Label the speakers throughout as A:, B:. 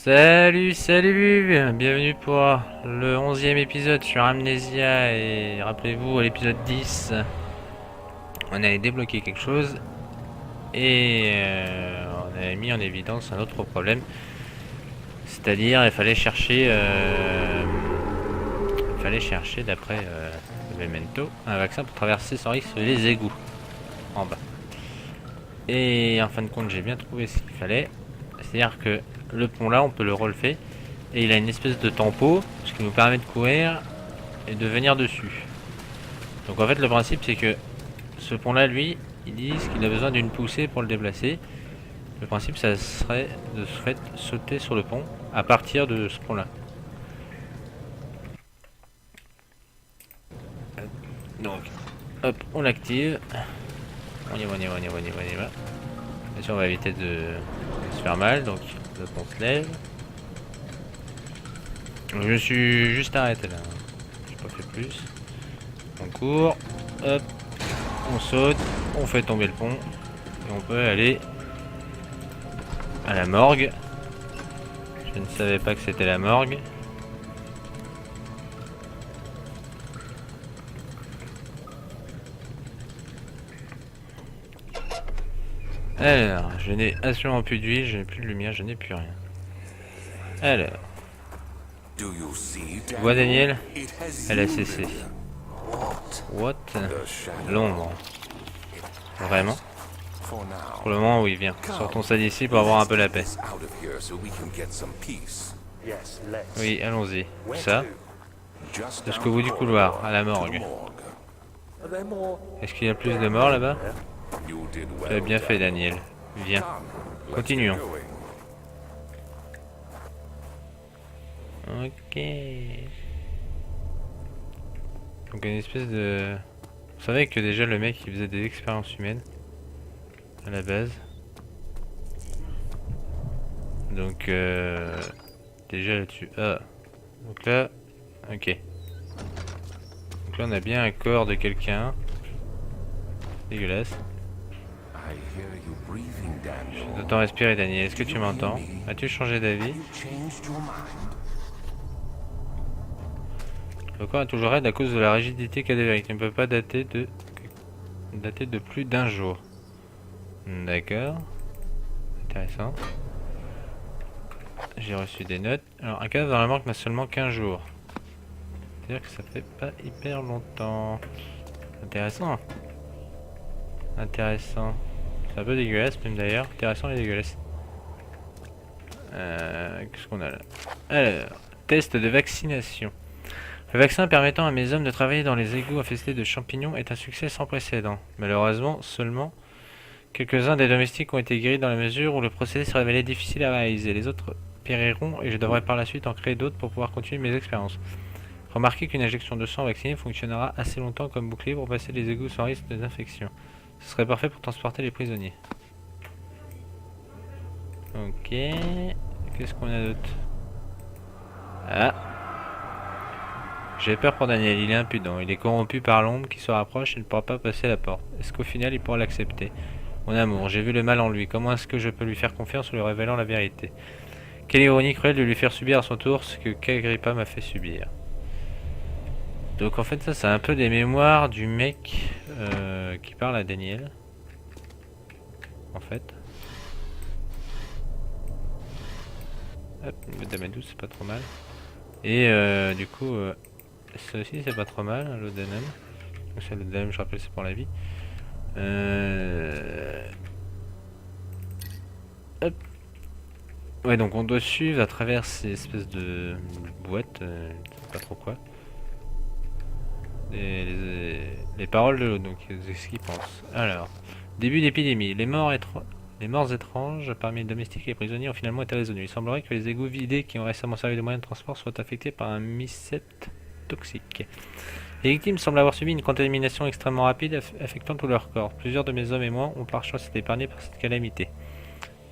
A: Salut, salut, bienvenue pour le 11e épisode sur Amnesia et rappelez-vous à l'épisode 10 on avait débloqué quelque chose et on avait mis en évidence un autre problème, c'est-à-dire il fallait chercher d'après le Memento un vaccin pour traverser sans risque les égouts en bas. Et en fin de compte j'ai bien trouvé ce qu'il fallait, c'est-à-dire que le pont là on peut le relever et il a une espèce de tempo, ce qui nous permet de courir et de venir dessus. Donc en fait le principe c'est que ce pont là lui, ils disent qu'il a besoin d'une poussée pour le déplacer. Le principe ça serait de sauter sur le pont à partir de ce pont là. Donc hop, on l'active. On y va, on y va, on y va, on y va, on y va. Bien sûr on va éviter de se faire mal, donc le pont se lève. Donc, je me suis juste arrêté là, j'ai pas fait plus. On court, hop, on saute, on fait tomber le pont et on peut aller à la morgue. Je ne savais pas que c'était la morgue. Alors, je n'ai absolument plus d'huile, je n'ai plus de lumière, je n'ai plus rien. Alors, tu vois Daniel? Elle a cessé. What? L'ombre. Vraiment? Pour le moment, oui, viens. Sortons ça d'ici pour avoir un peu la paix. Oui, allons-y. Où ça? Jusqu'au bout du couloir, à la morgue. Est-ce qu'il y a plus de morts là-bas? Tu as bien fait, Daniel. Viens. Continuons. Ok. Donc une espèce de... Vous savez que déjà le mec il faisait des expériences humaines à la base. Donc déjà là-dessus. Ah. Donc là. Ok. Donc là on a bien un corps de quelqu'un. Dégueulasse. Je t'entends respirer, Daniel. Est-ce que tu m'entends? As-tu changé d'avis? Le corps est toujours raide à cause de la rigidité cadavérique. Il ne peut pas dater de plus d'un jour. D'accord. Intéressant. J'ai reçu des notes. Alors, un cadavre dans la morgue n'a seulement qu'un jour. C'est-à-dire que ça fait pas hyper longtemps. Intéressant. Intéressant. C'est un peu dégueulasse même d'ailleurs. Intéressant et dégueulasse. Qu'est-ce qu'on a là? Alors, test de vaccination. Le vaccin permettant à mes hommes de travailler dans les égouts infestés de champignons est un succès sans précédent. Malheureusement, seulement quelques-uns des domestiques ont été guéris dans la mesure où le procédé s'est révélé difficile à réaliser. Les autres périront et je devrais par la suite en créer d'autres pour pouvoir continuer mes expériences. Remarquez qu'une injection de sang vacciné fonctionnera assez longtemps comme bouclier pour passer les égouts sans risque d'infection. Ce serait parfait pour transporter les prisonniers. Ok. Qu'est-ce qu'on a d'autre? Ah. J'ai peur pour Daniel, il est impudent. Il est corrompu par l'ombre qui se rapproche et ne pourra pas passer la porte. Est-ce qu'au final il pourra l'accepter? Mon amour, j'ai vu le mal en lui. Comment est-ce que je peux lui faire confiance en lui révélant la vérité? Quelle ironie cruelle de lui faire subir à son tour ce que Kagrippa m'a fait subir. Donc en fait ça c'est un peu des mémoires du mec qui parle à Daniel. En fait. Hop, le damage 12 c'est pas trop mal. Et du coup, ça aussi c'est pas trop mal, l'Odenum. Donc c'est l'Odenum, je rappelle, c'est pour la vie. Hop. Ouais, donc on doit suivre à travers ces espèces de boîtes, je sais pas trop quoi. Les paroles de l'autre, donc ce qu'ils pensent. Alors, début d'épidémie. Les morts étranges parmi les domestiques et les prisonniers ont finalement été résolus. Il semblerait que les égouts vidés qui ont récemment servi de moyen de transport soient affectés par un mycète toxique. Les victimes semblent avoir subi une contamination extrêmement rapide affectant tout leur corps. Plusieurs de mes hommes et moi ont par chance été épargnés par cette calamité.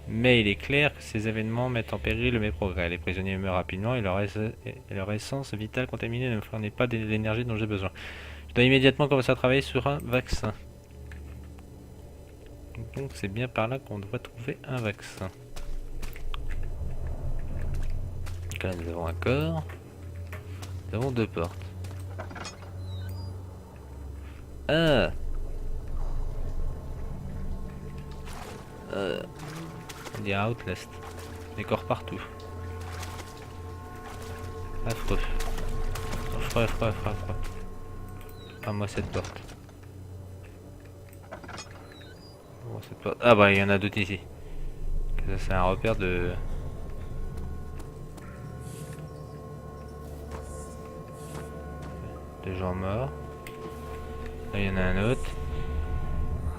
A: Mais il est clair que ces événements mettent en péril mes progrès. Les prisonniers meurent rapidement et leur essence vitale contaminée ne me fournit pas de l'énergie dont j'ai besoin. Je dois immédiatement commencer à travailler sur un vaccin. Donc c'est bien par là qu'on doit trouver un vaccin. Donc là nous avons un corps. Nous avons 2 portes. Ah, on dirait Outlast. Des corps partout. Affreux. Affreux. Ah moi cette porte. Bon, cette porte. Ah bah il y en a d'autres ici. Ça c'est un repère de... gens morts. Là il y en a un autre.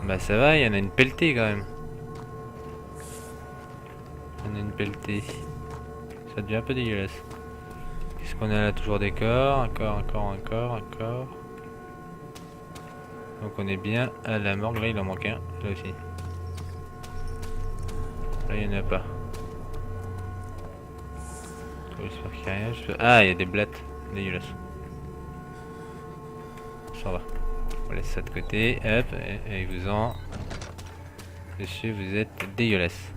A: Bah ça va, il y en a une pelletée quand même. Il y en a une pelletée. Ça devient un peu dégueulasse. Qu'est-ce qu'on a là? Toujours des corps. Un corps. Donc on est bien à la morgue. Là il en manque un. Là aussi. Là il n'y en a pas. J'espère qu'il n'y a rien. Ah, il y a des blattes. Dégueulasse. Ça va. On laisse ça de côté. Hop. Et vous en. Monsieur, vous êtes dégueulasse.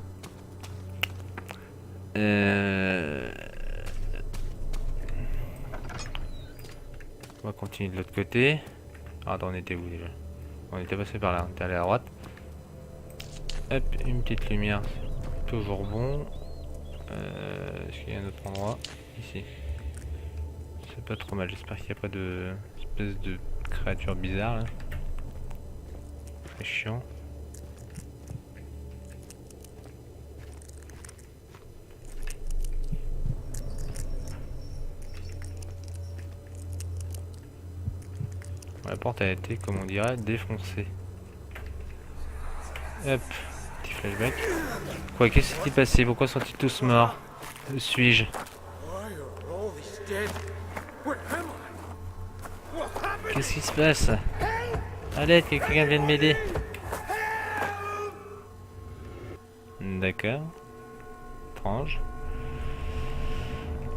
A: On va continuer de l'autre côté. Ah, attends, on était où déjà? On était passé par là. On était allé à droite. Hop, une petite lumière. Toujours bon. Est-ce qu'il y a un autre endroit? Ici. C'est pas trop mal. J'espère qu'il n'y a pas de espèce de créature bizarre là. C'est chiant. La porte a été, comme on dirait, défoncée. Hop, petit flashback. Quoi, qu'est-ce qui s'est passé? Pourquoi sont-ils tous morts? Où suis-je? Qu'est-ce qui se passe? Allez, quelqu'un vient de m'aider. D'accord. Étrange.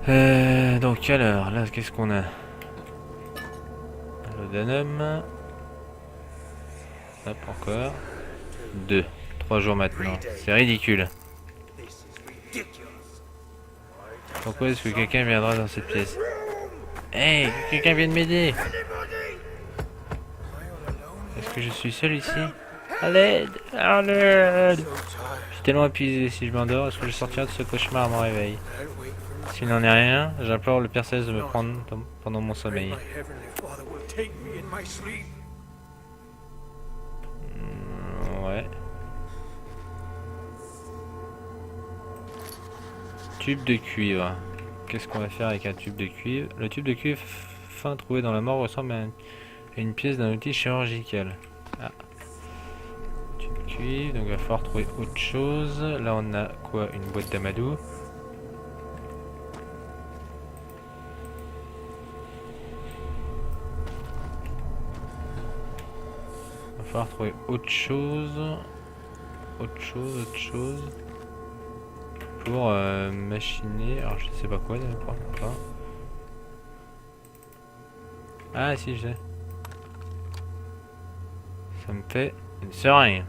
A: Donc alors, là, qu'est-ce qu'on a? L'odanum. Hop, encore. 2. 3 jours maintenant. C'est ridicule. Pourquoi est-ce que quelqu'un viendra dans cette pièce? Hey, quelqu'un vient de m'aider. Est-ce que je suis seul ici? À l'aide! À l'aide! Je suis tellement épuisé. Si je m'endors, est-ce que je sortirai de ce cauchemar à mon réveil? S'il n'en est rien, j'implore le Père Céleste de me prendre pendant mon sommeil. Ouais. Tube de cuivre. Qu'est-ce qu'on va faire avec un tube de cuivre? Le tube de cuivre fin trouvé dans la mort ressemble à une pièce d'un outil chirurgical. Ah. Tube de cuivre, donc il va falloir trouver autre chose. Là on a quoi? Une boîte d'amadou. Il va falloir trouver autre chose. Autre chose. Pour machiner, alors je sais pas quoi d'accord. Ah si, je sais. Ça me fait une seringue.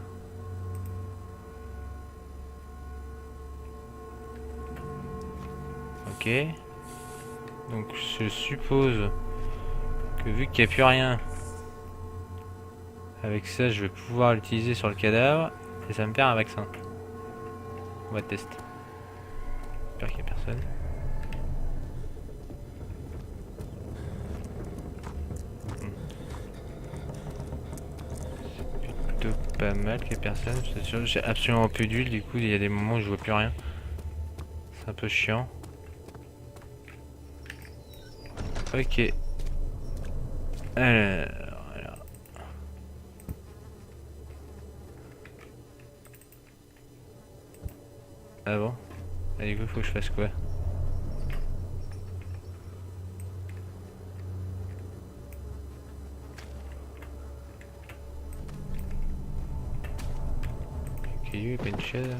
A: Ok. Donc je suppose que vu qu'il n'y a plus rien, avec ça je vais pouvoir l'utiliser sur le cadavre et ça me perd un vaccin. On va tester. J'espère qu'il n'y a personne. C'est plutôt pas mal qu'il n'y ait personne. C'est sûr, j'ai absolument plus d'huile, du coup il y a des moments où je vois plus rien. C'est un peu chiant. Ok. Alors. Ah bon? Et du coup, faut que je fasse quoi? Caillou et pas une chaise.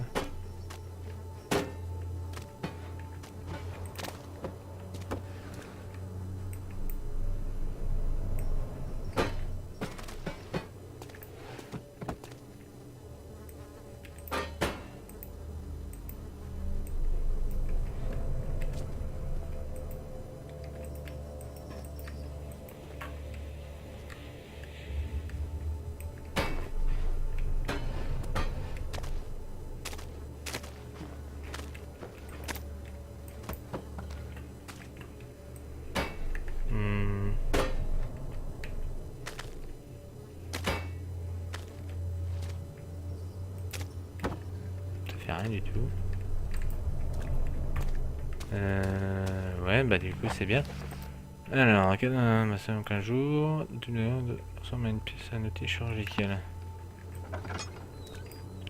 A: rien du tout. Ouais, bah du coup c'est bien. Alors, un 15 jours, ressemble à une pièce à noter chirurgicale.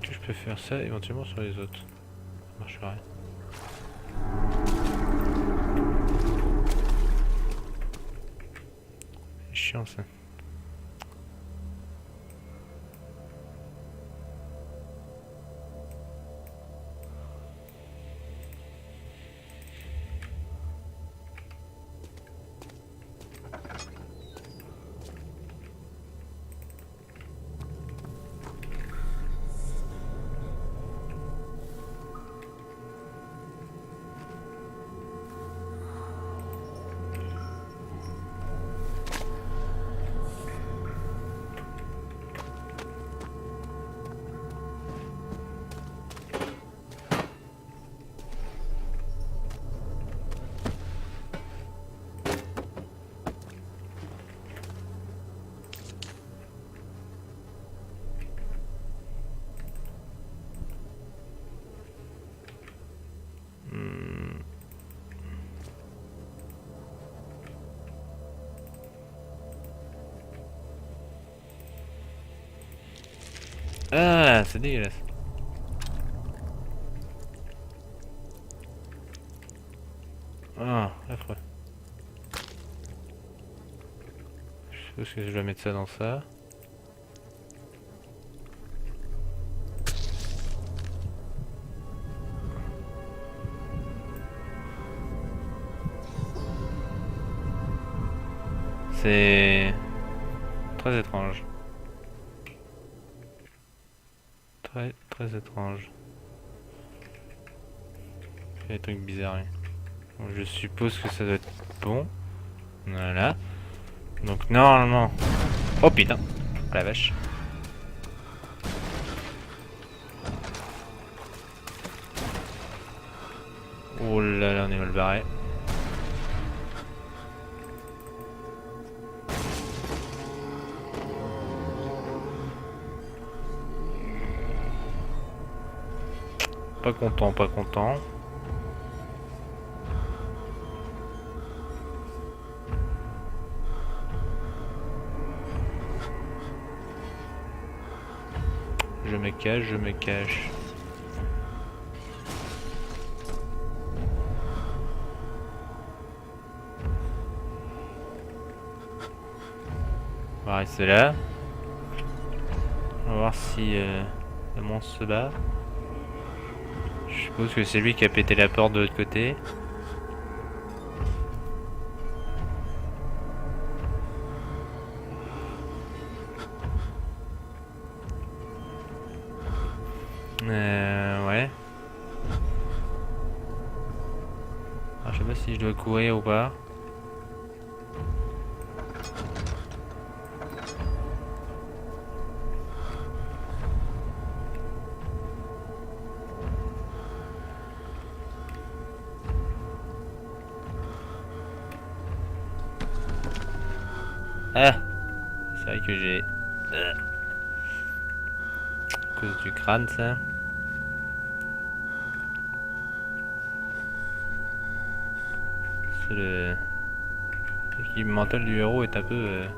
A: Est-ce que je peux faire ça éventuellement sur les autres? Ça marcherait. C'est chiant ça. Ah, c'est dégueulasse. Ah, affreux. Je suppose que je dois mettre ça dans ça. C'est très étrange. Très étrange. Il y a des trucs bizarres. Donc, je suppose que ça doit être bon. Voilà. Donc normalement... Oh putain. Oh la vache. Oh là là, on est mal barré. Pas content, pas content. Je me cache, je me cache. On va rester là. On va voir si le monstre se bat. Je suppose que c'est lui qui a pété la porte de l'autre côté. Ouais. Alors, je sais pas si je dois courir ou pas. Ah! C'est vrai que j'ai... à cause du crâne, ça. C'est le... l'équilibre mental du héros est un peu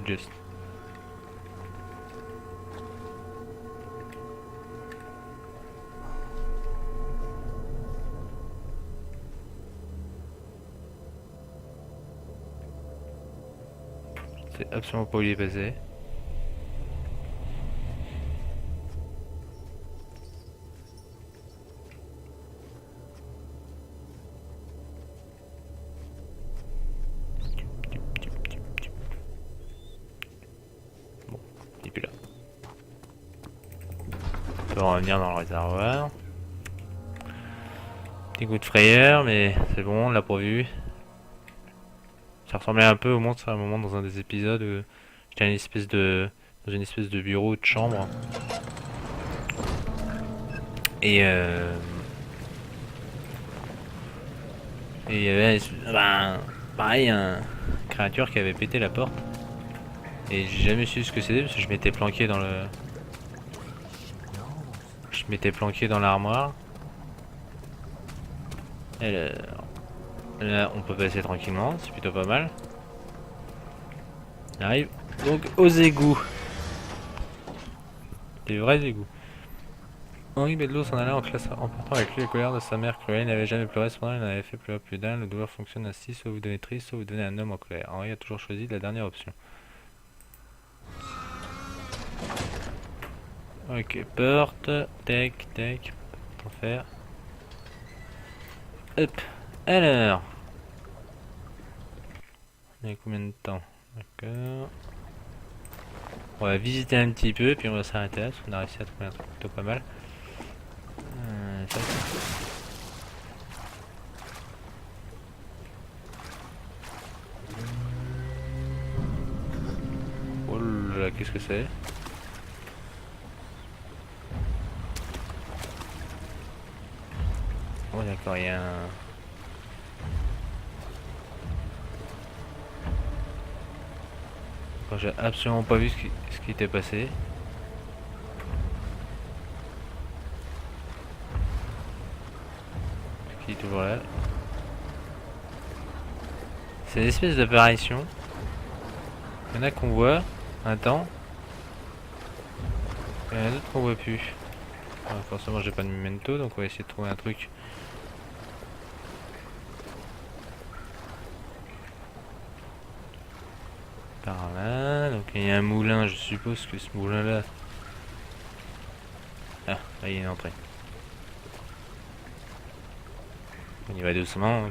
A: juste. C'est absolument pas où il est passé. Bon, il est plus là. On peut revenir dans le réservoir. Petit coup de frayeur, mais c'est bon, on l'a pas vu. Ça ressemblait un peu au monstre à un moment dans un des épisodes où j'étais dans une espèce de bureau ou de chambre. Et il y avait pareil une créature qui avait pété la porte. Et j'ai jamais su ce que c'était parce que je m'étais planqué dans le... Je je m'étais planqué dans l'armoire. Alors, là on peut passer tranquillement, c'est plutôt pas mal. On arrive donc aux égouts. Des vrais égouts. Henri Bedlo s'en alla en classe emportant avec lui la colère de sa mère cruelle. Il n'avait jamais pleuré, cependant il en avait fait pleurer plus d'un. Le douleur fonctionne ainsi, soit vous devenez triste, soit vous devenez un homme en colère. Henri a toujours choisi la dernière option. Ok, porte, tac, tac, pour faire. Hop, alors. Il y a combien de temps? D'accord. On va visiter un petit peu, puis on va s'arrêter là, parce qu'on a réussi à trouver un truc plutôt pas mal. Ça, oh là, qu'est-ce que c'est? Oh d'accord, il y a un... J'ai absolument pas vu ce qui était passé. Ce qui est toujours là. C'est une espèce d'apparition. Il y en a qu'on voit un temps. Il y en a d'autres qu'on voit plus. Alors, forcément j'ai pas de memento, donc on va essayer de trouver un truc. Par là, donc il y a un moulin, je suppose que ce moulin là... Ah, là il y a une entrée. On y va doucement,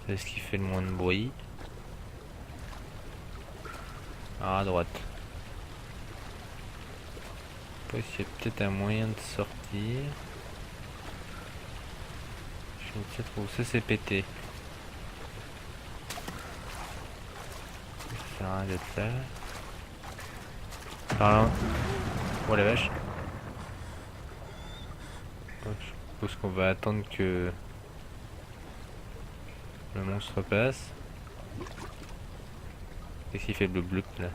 A: c'est ce qui fait le moins de bruit. Ah, à droite. Après, il y a peut-être un moyen de sortir. Je vais peut-être où ça s'est pété. Ça sert à rien d'être là. Par là. Oh la vache. Donc, je suppose qu'on va attendre que le monstre passe. Qu'est-ce qu'il fait bleu bleu là?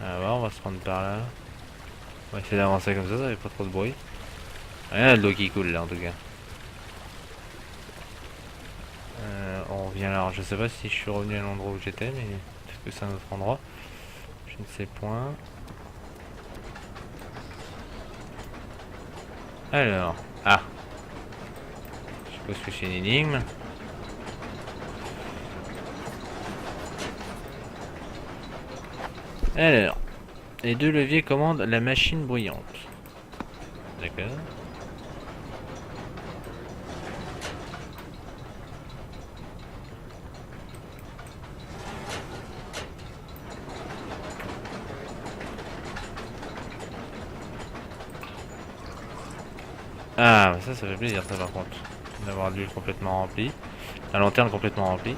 A: Alors on va se rendre par là. On va essayer d'avancer comme ça fait pas trop de bruit. Rien de l'eau qui coule là en tout cas. On revient là, alors je sais pas si je suis revenu à l'endroit où j'étais, mais est-ce que c'est un autre endroit? Je ne sais point. Alors, ah, je suppose que c'est une énigme. Alors, les deux leviers commandent la machine bruyante. D'accord. Ah, ça fait plaisir ça par contre. D'avoir l'huile complètement remplie. La lanterne complètement remplie.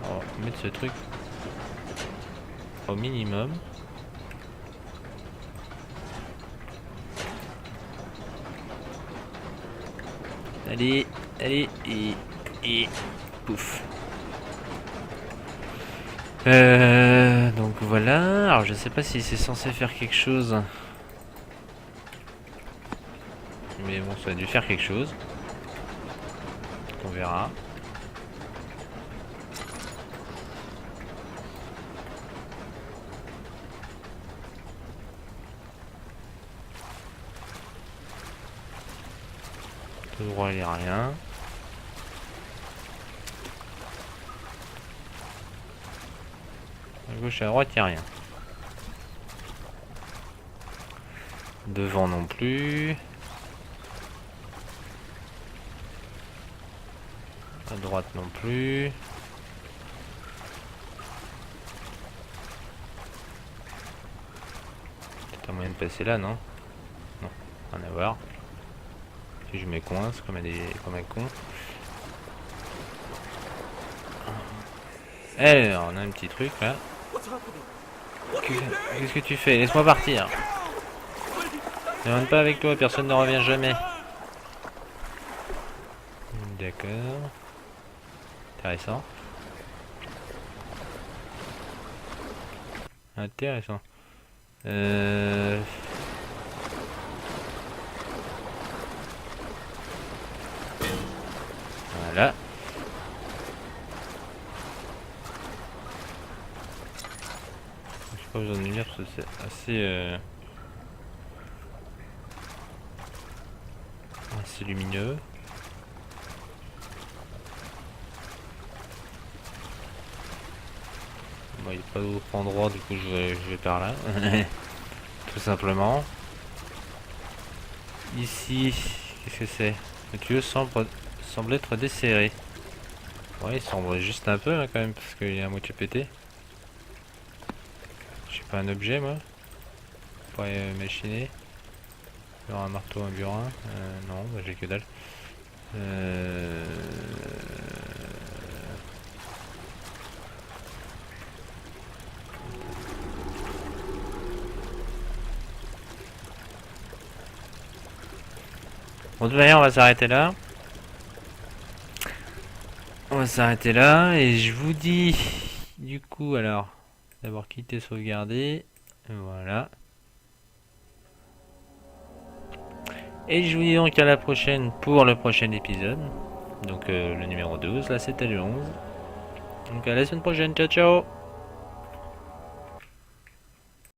A: On va mettre ce truc au minimum. Allez, allez, et pouf. Donc voilà, alors je sais pas si c'est censé faire quelque chose. Mais bon, ça a dû faire quelque chose. On verra. Tout droit, il n'y a rien. À gauche et à droite, il n'y a rien. Devant non plus. À droite non plus. Peut-être un moyen de passer là, non? Non, rien à voir. Si je me coince comme un con. Alors, on a un petit truc là. Qu'est-ce que tu fais? Laisse-moi partir. Ne rentre pas avec toi, personne ne revient jamais. D'accord. Intéressant. Intéressant. Voilà. J'ai pas besoin de lumière parce que c'est assez lumineux. Bon, il n'y a pas d'autre endroit, du coup je vais par là. Tout simplement. Ici, qu'est-ce que c'est? Le tuyau semble être desserré. Ouais, il semble juste un peu hein, quand même, parce qu'il est à moitié pété. J'ai pas un objet moi. Pas machiner. Alors un marteau, un burin. Non, bah, j'ai que dalle. Bon, de toute manière, on va s'arrêter là. On va s'arrêter là. Et je vous dis, du coup, alors, d'abord quitter, sauvegarder. Voilà. Et je vous dis donc à la prochaine pour le prochain épisode. Donc le numéro 12, là c'était le 11. Donc à la semaine prochaine, ciao ciao.